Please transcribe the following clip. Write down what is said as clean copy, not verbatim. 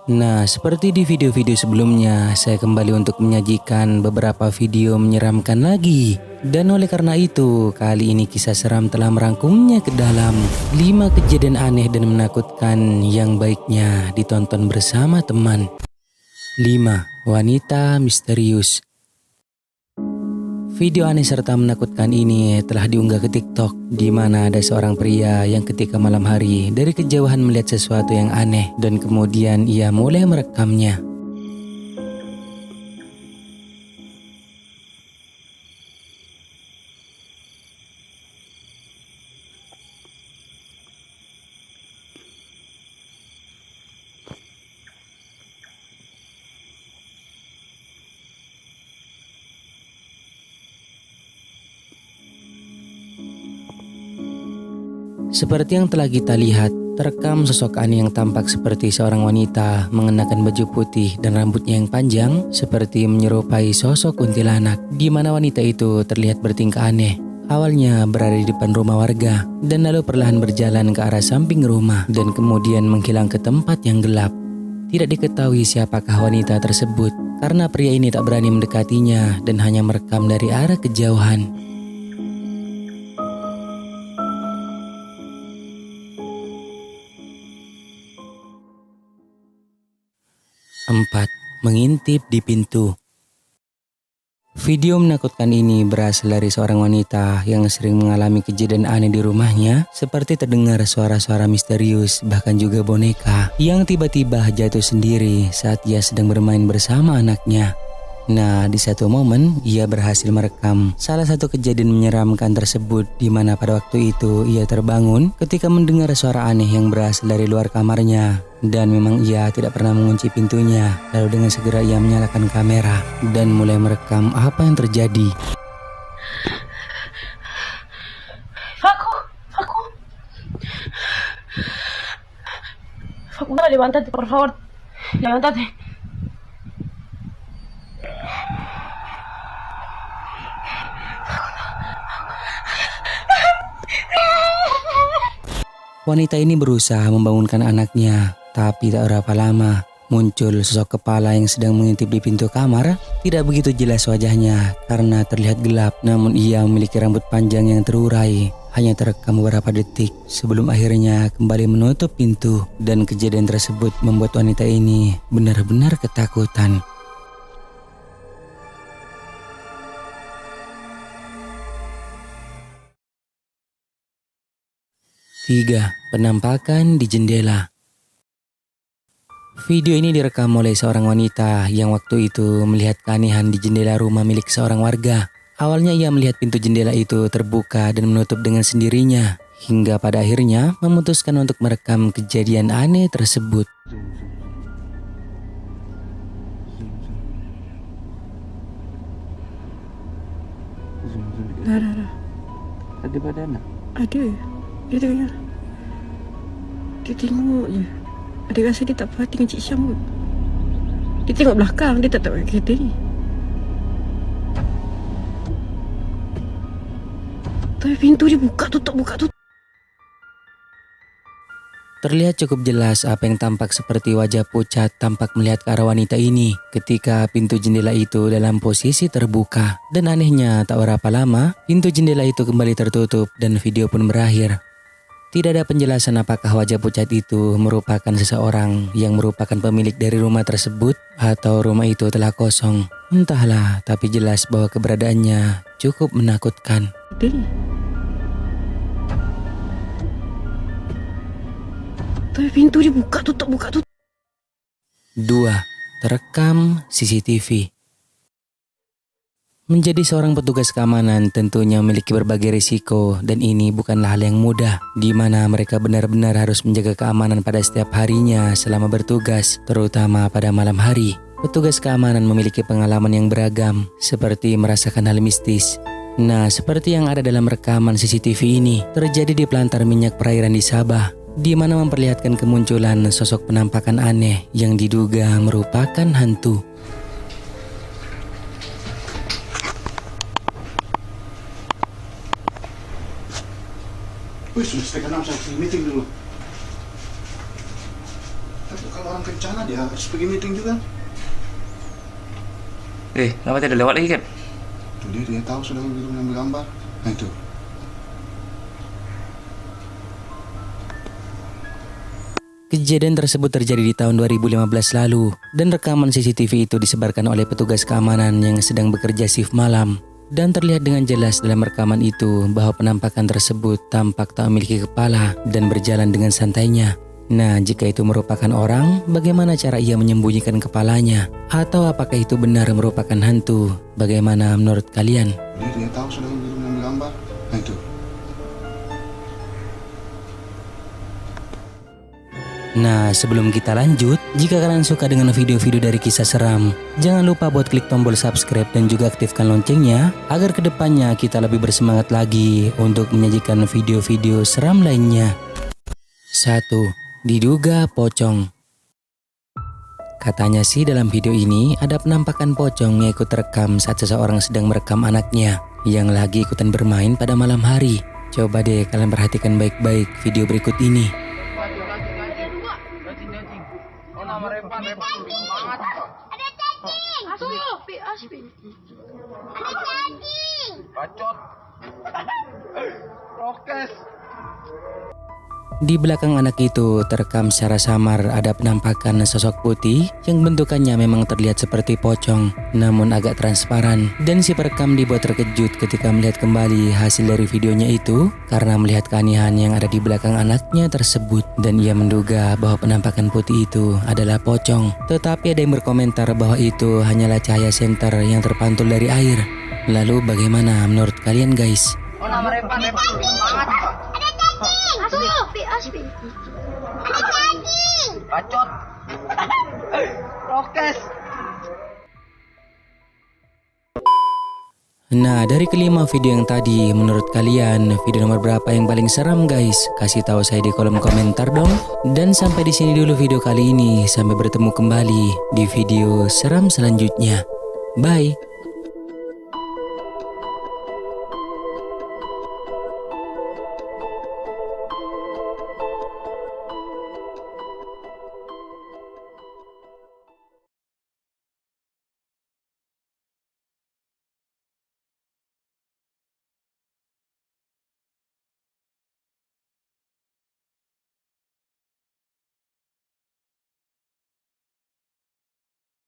Nah, seperti di video-video sebelumnya, saya kembali untuk menyajikan beberapa video menyeramkan lagi. Dan oleh karena itu, kali ini kisah seram telah merangkumnya ke dalam 5 kejadian aneh dan menakutkan yang baiknya ditonton bersama teman. 5. Wanita misterius. Video aneh serta menakutkan ini telah diunggah ke TikTok, di mana ada seorang pria yang ketika malam hari dari kejauhan melihat sesuatu yang aneh dan kemudian ia mulai merekamnya. Seperti yang telah kita lihat, terekam sosok aneh yang tampak seperti seorang wanita mengenakan baju putih dan rambutnya yang panjang seperti menyerupai sosok kuntilanak, di mana wanita itu terlihat bertingkah aneh. Awalnya berada di depan rumah warga dan lalu perlahan berjalan ke arah samping rumah dan kemudian menghilang ke tempat yang gelap. Tidak diketahui siapakah wanita tersebut karena pria ini tak berani mendekatinya dan hanya merekam dari arah kejauhan. 4. Mengintip di pintu. Video menakutkan ini berasal dari seorang wanita yang sering mengalami kejadian aneh di rumahnya, seperti terdengar suara-suara misterius, bahkan juga boneka yang tiba-tiba jatuh sendiri saat ia sedang bermain bersama anaknya. Nah, di satu momen ia berhasil merekam salah satu kejadian menyeramkan tersebut, di mana pada waktu itu ia terbangun ketika mendengar suara aneh yang berasal dari luar kamarnya. Dan memang ia tidak pernah mengunci pintunya. Lalu dengan segera ia menyalakan kamera dan mulai merekam apa yang terjadi. Facu, levántate, por favor, levántate. Wanita ini berusaha membangunkan anaknya, tapi tak berapa lama muncul sosok kepala yang sedang mengintip di pintu kamar. Tidak begitu jelas wajahnya karena terlihat gelap, namun ia memiliki rambut panjang yang terurai. Hanya terekam beberapa detik sebelum akhirnya kembali menutup pintu, dan kejadian tersebut membuat wanita ini benar-benar ketakutan. Tiga. Penampakan di jendela. Video ini direkam oleh seorang wanita yang waktu itu melihat keanehan di jendela rumah milik seorang warga. Awalnya ia melihat pintu jendela itu terbuka dan menutup dengan sendirinya, hingga pada akhirnya memutuskan untuk merekam kejadian aneh tersebut. Dah. Ada badan? Ada. Dia tengok. Dia tengok je. Dia rasa dia tak puas hati dengan Cik Syam kot. Dia tengok belakang. Dia tak tahu kereta ni. Tapi pintu dia buka tutup. Terlihat cukup jelas apa yang tampak seperti wajah pucat tampak melihat ke arah wanita ini ketika pintu jendela itu dalam posisi terbuka. Dan anehnya tak berapa lama pintu jendela itu kembali tertutup dan video pun berakhir. Tidak ada penjelasan apakah wajah pucat itu merupakan seseorang yang merupakan pemilik dari rumah tersebut atau rumah itu telah kosong. Entahlah, tapi jelas bahwa keberadaannya cukup menakutkan. Kereta ni. Tapi pintu dia buka tutup. 2. Terekam CCTV. Menjadi seorang petugas keamanan tentunya memiliki berbagai risiko, dan ini bukanlah hal yang mudah, di mana mereka benar-benar harus menjaga keamanan pada setiap harinya selama bertugas, terutama pada malam hari. Petugas keamanan memiliki pengalaman yang beragam, seperti merasakan hal mistis. Nah, seperti yang ada dalam rekaman CCTV ini, terjadi di pelantar minyak perairan di Sabah, di mana memperlihatkan kemunculan sosok penampakan aneh yang diduga merupakan hantu. Wih, sudah setengah 6 saya meeting dulu. Tapi kalau orang kencana dia harus pergi meeting juga. Kenapa tidak lewat lagi kan? Tuh dia tahu sudah mengambil gambar. Nah itu. Kejadian tersebut terjadi di tahun 2015 lalu dan rekaman CCTV itu disebarkan oleh petugas keamanan yang sedang bekerja shift malam. Dan terlihat dengan jelas dalam rekaman itu bahwa penampakan tersebut tampak tak memiliki kepala dan berjalan dengan santainya. Nah, jika itu merupakan orang, bagaimana cara ia menyembunyikan kepalanya? Atau apakah itu benar merupakan hantu? Bagaimana menurut kalian? Dia tahu sudah mengambil gambar. Nah itu. Nah, sebelum kita lanjut, jika kalian suka dengan video-video dari kisah seram, jangan lupa buat klik tombol subscribe dan juga aktifkan loncengnya agar kedepannya kita lebih bersemangat lagi untuk menyajikan video-video seram lainnya. 1. Diduga pocong. Katanya sih dalam video ini ada penampakan pocong yang ikut rekam saat seseorang sedang merekam anaknya yang lagi ikutan bermain pada malam hari. Coba deh kalian perhatikan baik-baik video berikut ini. Ada cacing. Aspi. Ada cacing. Bacot. Prokes. Di belakang anak itu terekam secara samar ada penampakan sosok putih yang bentukannya memang terlihat seperti pocong namun agak transparan, dan si perekam dibuat terkejut ketika melihat kembali hasil dari videonya itu karena melihat keanehan yang ada di belakang anaknya tersebut, dan ia menduga bahwa penampakan putih itu adalah pocong. Tetapi ada yang berkomentar bahwa itu hanyalah cahaya senter yang terpantul dari air. Lalu bagaimana menurut kalian guys? Ada cacing. Aspi. Ada cacing. Bacot. Prokes. Nah, dari kelima video yang tadi, menurut kalian video nomor berapa yang paling seram guys? Kasih tahu saya di kolom komentar dong. Dan sampai di sini dulu video kali ini. Sampai bertemu kembali di video seram selanjutnya. Bye.